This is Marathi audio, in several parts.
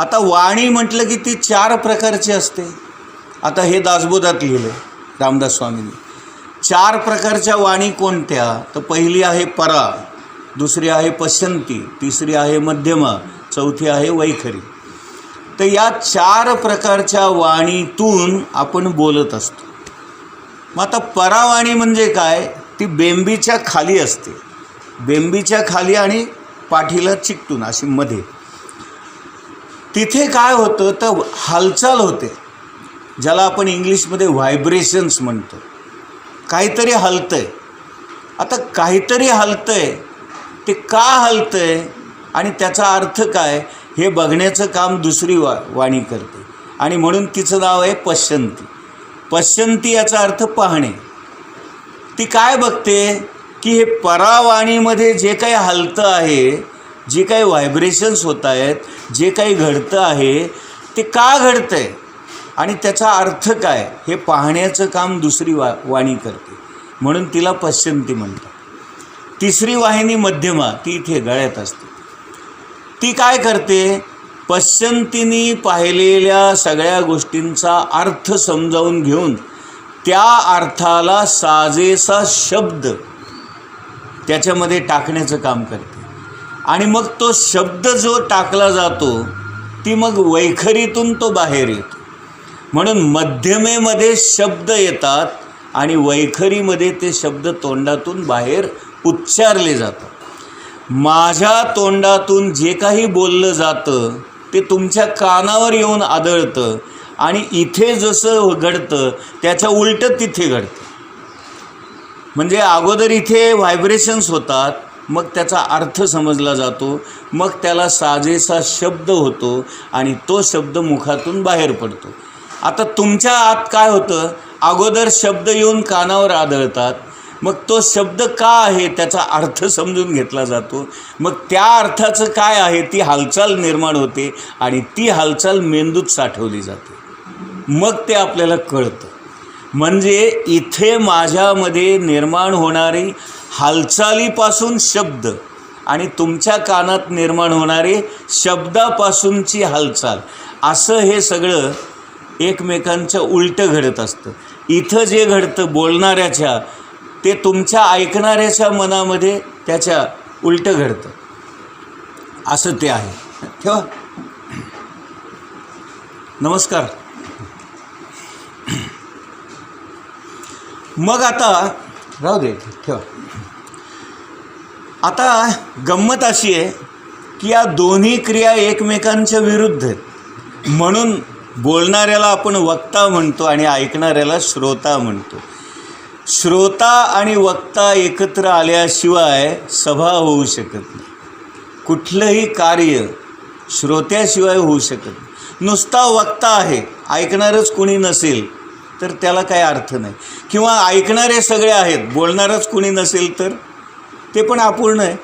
आता वाणी म्हटलं की ती 4 प्रकारची असते. आता हे दासबोधात लिहिलं रामदास स्वामींनी. 4 प्रकारच्या वाणी कोणत्या? तर पहिली आहे परा, दुसरी आहे पश्यंती, तिसरी आहे मध्यमा, चौथी आहे वैखरी. तर या 4 प्रकारच्या वाणीतून आपण बोलत असतो. मग आता परावाणी म्हणजे काय? ती बेंबीच्या खाली असते, बेंबीच्या खाली आणि पाठीला चिकटून अशी मध्ये. तिथे काय होतं तर हालचाल होते, ज्याला आपण इंग्लिशमध्ये व्हायब्रेशन्स म्हणतो. काहीतरी हलतंय. आता काहीतरी हलतंय, ते का हलतंय आणि त्याचा अर्थ काय हे बघण्याचं काम दुसरी वाणी करते, आणि म्हणून तिचं नाव आहे पश्यंती. पश्यंती याचा अर्थ पाहणे. ती काय बघते की हे परावाणीमध्ये जे काही हलतं आहे, जे काही व्हायब्रेशन्स होत आहेत, जे काही घडतं आहे ते का घडतं आहे आणि त्याचा अर्थ काय हे पाहण्याचं काम दुसरी वाणी करते, म्हणून तिला पश्यंती म्हणतात. तिसरी वाहिनी मध्यमा, ती इथे गळ्यात असते. ती काय करते? पश्यंतीनी पाहिलेल्या सगळ्या गोष्टींचा अर्थ समजावून घेऊन त्या अर्थाला साजेसा शब्द त्याच्यामध्ये टाकण्याचं काम करते, आणि मग तो शब्द जो टाकला जातो ती मग वैखरीतून तो बाहेर येतो. म्हणून मध्यमेमध्ये शब्द येतात आणि वैखरीमध्ये ते शब्द तोंडातून बाहेर उच्चारले जातात. माझ्या तोंडातून जे काही बोललं जातं ते तुमच्या कानावर येऊन आदळतं, आणि इथे जसं घडतं त्याच्या उलटं तिथे घडतं. म्हणजे अगोदर इथे व्हायब्रेशन्स होतात, मग त्याचा अर्थ समजला जातो, मग त्याला साजेसा शब्द होतो आणि तो शब्द मुखातून बाहेर पडतो. आता तुमच्या आत काय होतं? अगोदर शब्द येऊन कानावर आदळतात, मग तो शब्द का आहे त्याचा अर्थ समजून घेतला जातो, मग त्या अर्थाचं काय आहे ती हालचाल निर्माण होते आणि ती हालचाल मेंदूत साठवली जाते, मग ते आपल्याला कळतं. म्हणजे इथे माझ्यामध्ये निर्माण होणारी हालचालीपासून शब्द आणि तुमच्या कानात निर्माण होणारे शब्दापासूनची हालचाल, असं हे सगळं एकमेकांच्या उलटं घडत असतं. इथं जे घडतं बोलणाऱ्याच्या ते तुमच्या ऐकणाऱ्याच्या मनामध्ये त्याच्या उलटं घडतं, असं ते आहे. ठेवा. नमस्कार. मग आता राहू दे, ठेवा. आता गंमत अशी आहे की या दोन्ही क्रिया एकमेकांच्या विरुद्ध आहेत, म्हणून बोलणाऱ्याला आपण वक्ता म्हणतो आणि ऐकणाऱ्याला श्रोता म्हणतो. श्रोता आणि वक्ता एकत्र आल्याशिवाय सभा होऊ शकत नाही. कुठलंही कार्य श्रोत्याशिवाय होऊ शकत नाही. नुसता वक्ता आहे, ऐकणारच कुणी नसेल तर त्याला काही अर्थ नाही. किंवा ऐकणारे सगळे आहेत, बोलणारच कुणी नसेल तर ते पण अपूर्ण आहे.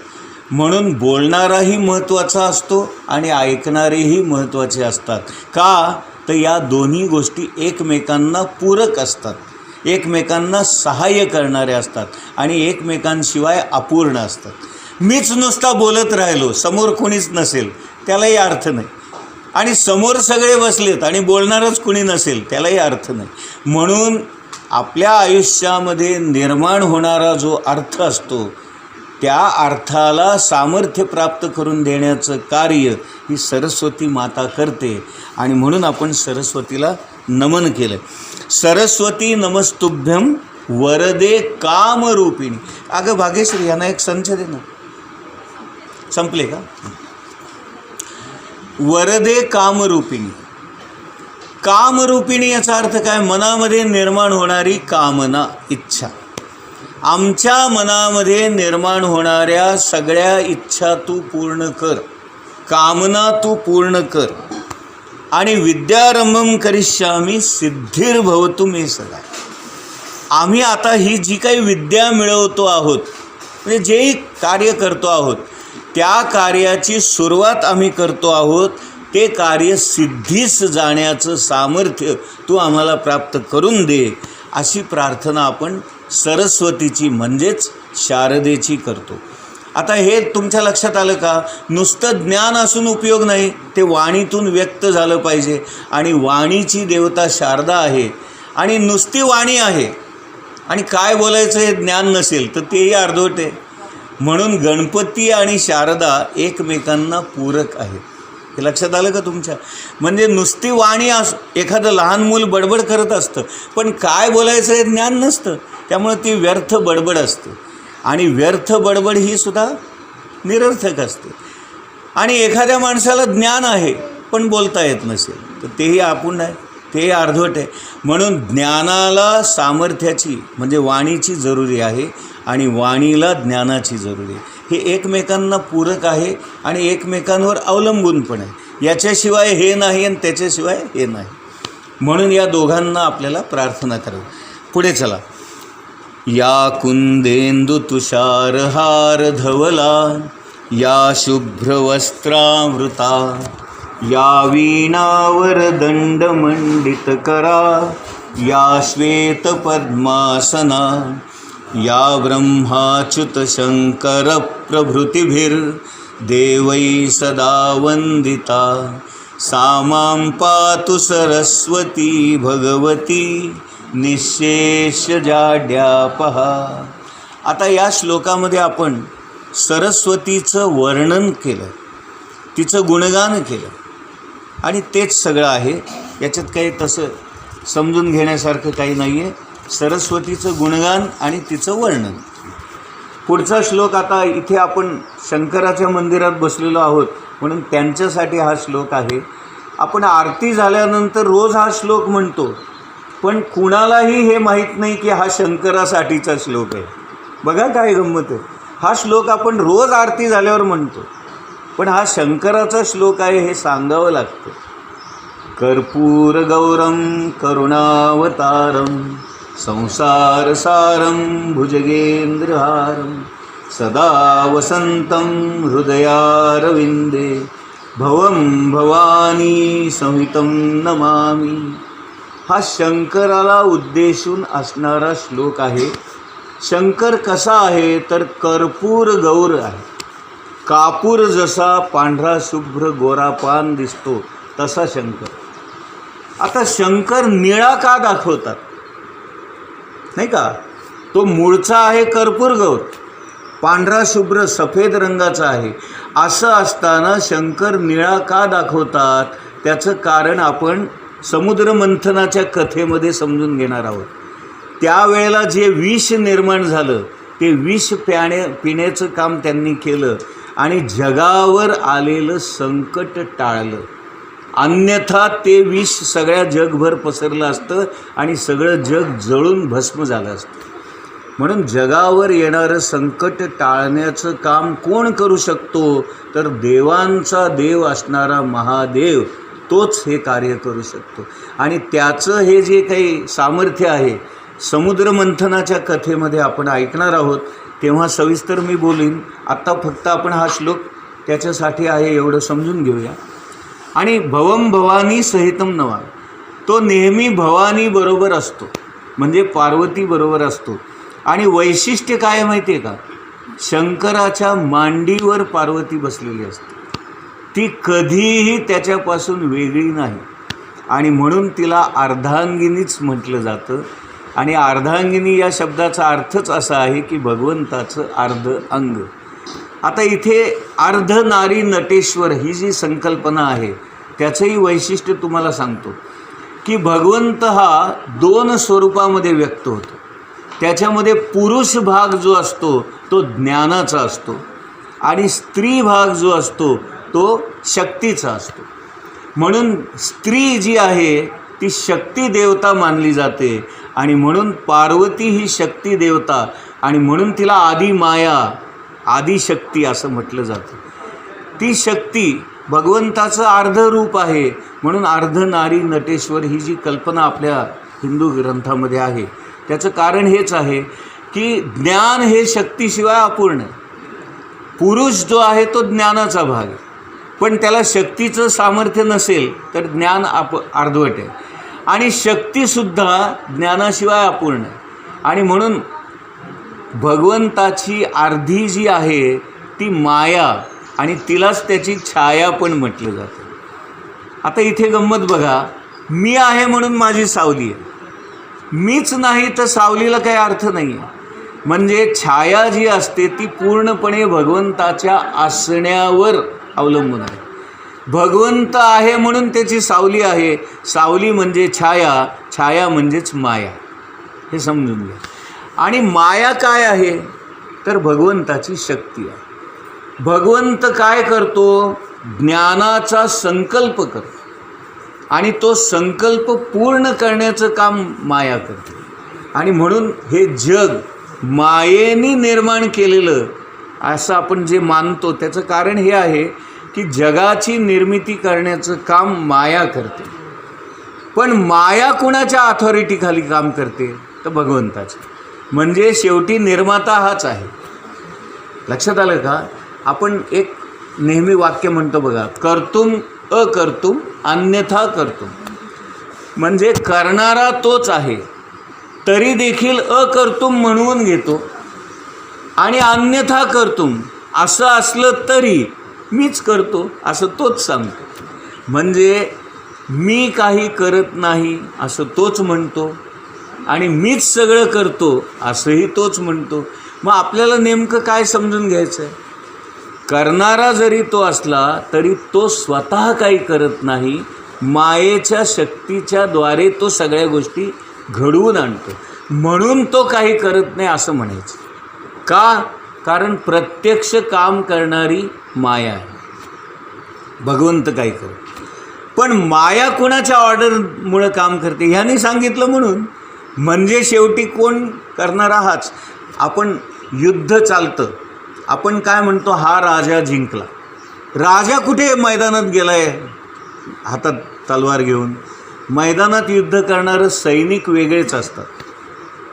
म्हणून बोलणाराही महत्त्वाचा असतो आणि ऐकणारेही महत्त्वाचे असतात. का? तर या दोन्ही गोष्टी एकमेकांना पूरक असतात, एकमेकांना सहाय्य करणारे असतात आणि एकमेकांशिवाय अपूर्ण असतात. मीच नुसता बोलत राहिलो, समोर कोणीच नसेल, त्यालाही अर्थ नाही. आणि समोर सगळे बसलेत आणि बोलणारच कुणी नसेल, त्यालाही अर्थ नाही. म्हणून आपल्या आयुष्यामध्ये निर्माण होणारा जो अर्थ असतो त्या अर्थाला सामर्थ्य प्राप्त करून देण्याचं कार्य ही सरस्वती माता करते, आणि म्हणून आपण सरस्वतीला नमन केलं. सरस्वती नमस्तुभ्यं वरदे कामरूपिणी. अगं भाग्यश्री, यांना एक संच दे ना. संपले का? वरदे कामरूपिणी. कामरूपिणी याचा अर्थ काय? मनामध्ये निर्माण होणारी कामना, इच्छा. आमच्या मनामध्ये निर्माण होणाऱ्या सगळ्या इच्छा तू पूर्ण कर, कामना तू पूर्ण कर. आणि विद्यारंभम करिष्यामी सिद्धिर्भवतु मे सदा. आम्ही आता ही जी काही विद्या मिळवतो आहोत, म्हणजे जेही कार्य करतो आहोत, त्या कार्याची सुरुवात आम्ही करतो आहोत, ते कार्य सिद्धीस जाण्याचं सामर्थ्य तू आम्हाला प्राप्त करून दे, अशी प्रार्थना आपण सरस्वतीची म्हणजेच शारदेची करतो. आता हे तुमच्या लक्षात आलं का? नुसतं ज्ञान असून उपयोग नाही, ते वाणीतून व्यक्त झालं पाहिजे. आणि वाणीची देवता शारदा आहे आणि नुसती वाणी आहे आणि काय बोलायचं हे ज्ञान नसेल तर तेही अर्धवट आहे. म्हणून गणपती आणि शारदा एकमेकांना पूरक आहेत. हे लक्षात आलं का तुमच्या? म्हणजे नुसती वाणी एखादं लहान मूल बडबड करत असतं पण काय बोलायचं हे ज्ञान नसतं, त्यामुळे ती व्यर्थ बडबड असते. आणि व्यर्थ बडबड ही सुद्धा निरर्थक असते. आणि एखाद्या माणसाला ज्ञान आहे पण बोलता येत नसेल तर तेही आपण आहे, तेही अर्धवट आहे. म्हणून ज्ञानाला सामर्थ्याची म्हणजे वाणीची जरुरी आहे आणि वाणीला ज्ञानाची जरुरी आहे. हे एकमेकांना पूरक आहे आणि एकमेकांवर अवलंबून पण आहे. याच्याशिवाय हे नाही आणि त्याच्याशिवाय हे नाही. म्हणून या दोघांना आपल्याला प्रार्थना करावी. पुढे चला. या कुंदेंदु तुषारहार धवला, या शुभ्रवस्त्रावृता, या वीणावर दंडमंडित करा, या श्वेतपद्मासना, या ब्रह्माच्युत शंकर प्रभृतिभिर्देवै सदा वंदिता, सा मां पातु सरस्वती भगवती निःशेषजाड्यापहा. आता या श्लोकामध्ये आपण सरस्वतीचं वर्णन केलं, तिचं गुणगान केलं आणि तेच सगळं आहे. याच्यात काही तसं समजून घेण्यासारखं काही नाही आहे. सरस्वतीचं गुणगान आणि तिचं वर्णन. पुढचा श्लोक, आता इथे आपण शंकराच्या मंदिरात बसलेलो आहोत म्हणून त्यांच्यासाठी हा श्लोक आहे. आपण आरती झाल्यानंतर रोज हा श्लोक म्हणतो पण कुणालाही हे माहीत नाही की हा शंकरासाठीचा श्लोक आहे. बघा काय गंमत आहे. हा श्लोक आपण रोज आरती झाल्यावर म्हणतो पण हा शंकराचा श्लोक आहे हे सांगावं लागतं. कर्पूर गौरम करुणावतारम संसारसारं भुजगेंद्रहारं सदा वसंतं हृदयारविंदे भवं भवानी संहितं नमामि. हा शंकराला उद्देशून असणारा श्लोक आहे. शंकर कसा आहे तर कर्पूर गौर आहे. कापूर जसा पांढरा शुभ्र गोरापान दिसतो तसा शंकर. आता शंकर निळा का दाखवतात नाही का? तो मूळचा आहे कर्पूर गौर, पांढरा शुभ्र सफेद रंगाचा आहे. असं असताना शंकर निळा का दाखवतात त्याचं कारण आपण समुद्र मंथनाच्या कथेमध्ये समजून घेणार आहोत. त्यावेळेला जे विष निर्माण झालं ते विष पिण्याचं काम त्यांनी केलं आणि जगावर आलेलं संकट टाळलं. अन्यथा ते विष सगळ्या जगभर पसरलं असतं आणि सगळं जग जळून भस्म झालं असतं. म्हणून जगावर येणारं संकट टाळण्याचं काम कोण करू शकतो तर देवांचा देव असणारा महादेव, तोच हे कार्य करू शकतो. आणि त्याचं हे जे काही सामर्थ्य आहे समुद्र मंथनाच्या कथेमध्ये आपण ऐकणार आहोत तेव्हा सविस्तर मी बोलीन. आत्ता फक्त आपण हा श्लोक त्याच्यासाठी आहे एवढं समजून घेऊया. आणि भवम भवानी सहितम नवा, तो नेहमी भवानी बरोबर असतो म्हणजे पार्वती बरोबर असतो. आणि वैशिष्ट्य काय माहिती आहे का? शंकराच्या मांडीवर पार्वती बसलेली असते. ती कधीही त्याच्यापासून वेगळी नाही आणि म्हणून तिला अर्धांगिनीच म्हटलं जातं. आणि अर्धांगिनी या शब्दाचा अर्थच असा आहे की भगवंताचं अर्ध अंग. आता इथे अर्ध नारी नटेश्वर ही जी संकल्पना आहे त्याचंही वैशिष्ट्य तुम्हाला सांगतो की भगवंत हा दोन स्वरूपामध्ये व्यक्त होतो. त्याच्यामध्ये पुरुष भाग जो असतो तो ज्ञानाचा असतो आणि स्त्री भाग जो असतो तो शक्तीचा असतो. म्हणून स्त्री जी आहे ती शक्ती देवता मानली जाते आणि म्हणून पार्वती ही शक्ती देवता आणि म्हणून तिला आदी माया आदिशक्ती असं म्हटलं जातं. ती शक्ती भगवंताचं अर्ध रूप आहे. म्हणून अर्ध नारी नटेश्वर ही जी कल्पना आपल्या हिंदू ग्रंथामध्ये आहे त्याचं कारण हेच आहे की ज्ञान हे शक्तीशिवाय अपूर्ण आहे. पुरुष जो आहे तो ज्ञानाचा भाग आहे पण त्याला शक्तीचं सामर्थ्य नसेल तर ज्ञान अर्धवट आहे. आणि शक्तीसुद्धा ज्ञानाशिवाय अपूर्ण आहे. आणि म्हणून भगवंताची अर्धी जी आहे ती माया आणि तिलाच त्याची छाया पण म्हटलं जातं. आता इथे गंमत बघा, मी आहे म्हणून माझी सावली आहे, मीच नाही तर सावलीला काही अर्थ नाही आहे. म्हणजे छाया जी असते ती पूर्णपणे भगवंताच्या असण्यावर अवलंबून आहे. भगवंत आहे म्हणून त्याची सावली आहे. सावली म्हणजे छाया, छाया म्हणजेच माया, हे समजून घ्या. आणि माया काय आहे तर भगवंताची शक्ती आहे. भगवंत काय करतो, ज्ञानाचा संकल्प करतो आणि तो संकल्प पूर्ण करण्याचं काम माया करते. आणि म्हणून हे जग मायेने निर्माण केलेलं असं आपण जे मानतो त्याचं कारण हे आहे की जगाची निर्मिती करण्याचं काम माया करते. पण माया कुणाच्या अथॉरिटीखाली काम करते तर भगवंताची. म्हणजे शेवटी निर्माता हाच आहे. लक्षात आलं का? आपण एक नेहमी वाक्य म्हणतो बघा, कर्तुम अकर्तुम अन्यथा कर्तुम. म्हणजे करणारा तोच आहे तरी देखील अकर्तुम म्हणून घेतो आणि अन्यथा कर्तुम असं असलं तरी मीच करतो असं तोच सांगतो. म्हणजे मी काही करत नाही असं तोच म्हणतो आणि मीच सगळं करतो असंही तोच म्हणतो. मग आपल्याला नेमकं काय समजून घ्यायचं आहे? करणारा जरी तो असला तरी तो स्वतः काही करत नाही, मायेच्या शक्तीच्या द्वारे तो सगळ्या गोष्टी घडवून आणतो. म्हणून तो काही करत नाही असं म्हणायचं. का? कारण प्रत्यक्ष काम करणारी माया आहे, भगवंत काही करत. पण माया कोणाच्या ऑर्डरमुळं काम करते ह्याने सांगितलं म्हणून. म्हणजे शेवटी कोण करणारा हाच. आपण युद्ध चालतं, आपण काय म्हणतो, हा राजा जिंकला. राजा कुठे मैदानात गेला आहे हातात तलवार घेऊन? मैदानात युद्ध करणारे सैनिक वेगळेच असतात,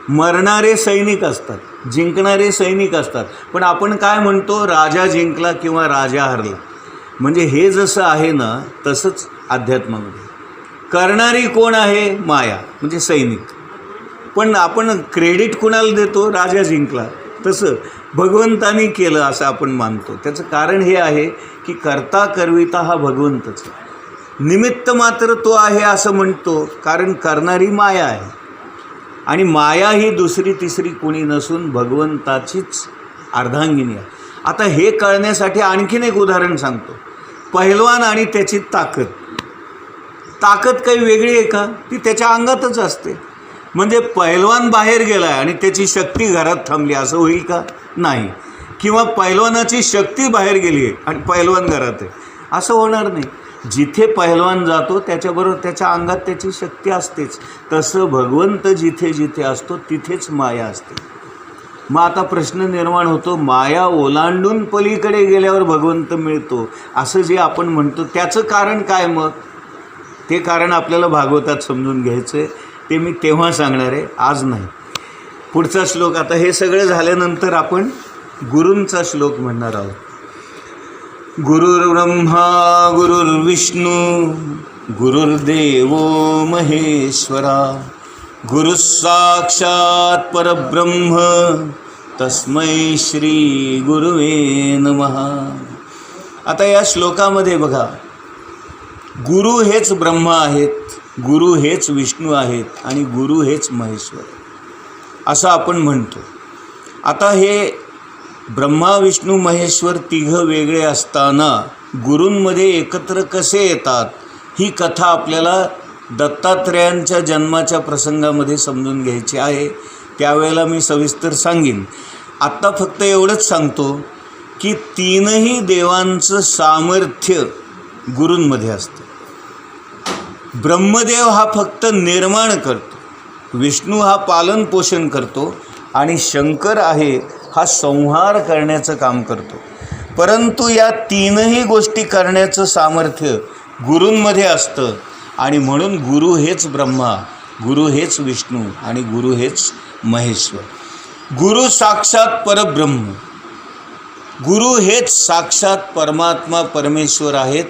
मरणारे सैनिक असतात, जिंकणारे सैनिक असतात. पण आपण काय म्हणतो, राजा जिंकला किंवा राजा हरला. म्हणजे हे जसं आहे ना तसंच अध्यात्मामध्ये करणारी कोण आहे? माया, म्हणजे सैनिक. पण आपण क्रेडिट कुणाला देतो? राजा जिंकला. तसं भगवंतानी केलं असं आपण मानतो. त्याचं कारण हे आहे की करता करविता हा भगवंतच आहे. निमित्त मात्र तो आहे असं म्हणतो कारण करणारी माया आहे. आणि माया ही दुसरी तिसरी कोणी नसून भगवंताचीच अर्धांगिनी आहे. आता हे कळण्यासाठी आणखीन एक उदाहरण सांगतो. पहिलवान आणि त्याची ताकद. ताकद काही वेगळी आहे का? ती त्याच्या अंगातच असते. म्हणजे पहिलवान बाहेर गेला आहे आणि त्याची शक्ती घरात थांबली असं होईल का? नाही. किंवा पहिलवानाची शक्ती बाहेर गेली आहे आणि पहिलवान घरात आहे असं होणार नाही. जिथे पहिलवान जातो त्याच्याबरोबर त्याच्या अंगात त्याची शक्ती असतेच. तसं भगवंत जिथे जिथे असतो तिथेच माया असते. मग आता प्रश्न निर्माण होतो, माया ओलांडून पलीकडे गेल्यावर भगवंत मिळतो असं जे आपण म्हणतो त्याचं कारण काय? मग ते कारण आपल्याला भागवतात समजून घ्यायचं आहे. ते मी तेव्हा सांगणार आहे, आज नाही. पुढचा श्लोक. आता हे सगळं झाल्यानंतर आपण गुरूंचा श्लोक म्हणणार आहोत. गुरुर्ब्रह्मा गुरुर्विष्णू गुरुर्देवो महेश्वरा गुरुः साक्षात् परब्रह्म तस्मै श्री गुरुवे नमः. आता या श्लोकामध्ये बघा, गुरु हेच ब्रह्मा आहेत, गुरु हेच विष्णू आहेत आणि गुरु हेच महेश्वर असं आपण म्हणतो. आता हे ब्रह्मा विष्णू महेश्वर तिघं वेगळे असताना गुरूंमध्ये एकत्र कसे येतात ही कथा आपल्याला दत्तात्रेयांच्या जन्माच्या प्रसंगामध्ये समजून घ्यायची आहे. त्यावेळेला मी सविस्तर सांगीन. आत्ता फक्त एवढंच सांगतो की तीनही देवांचं सामर्थ्य गुरूंमध्ये असतं. ब्रह्मदेव हा फक्त निर्माण करतो, विष्णू हा पालन पोषण करतो आणि शंकर आहे हा संहार करण्याचं काम करतो. परंतु या तीनही गोष्टी करण्याचं सामर्थ्य गुरूंमध्ये असतं आणि म्हणून गुरु हेच ब्रह्मा, गुरु हेच विष्णू आणि गुरु हेच महेश्वर. गुरु साक्षात परब्रह्म, गुरु हेच साक्षात परमात्मा परमेश्वर आहेत,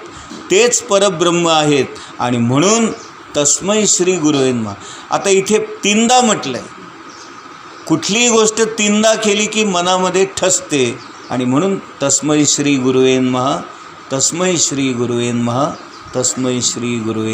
तेच परब्रह्म आहेत आणि म्हणून तस्मै श्री गुरुवे नमः. आता इथे तीनदा म्हटलं आहे. कुठलीही गोष्ट तीनदा केली की मनामध्ये ठसते आणि म्हणून तस्मै श्री गुरुवे नमः, तस्मै श्री गुरुवे नमः, तस्मै श्री गुरुवे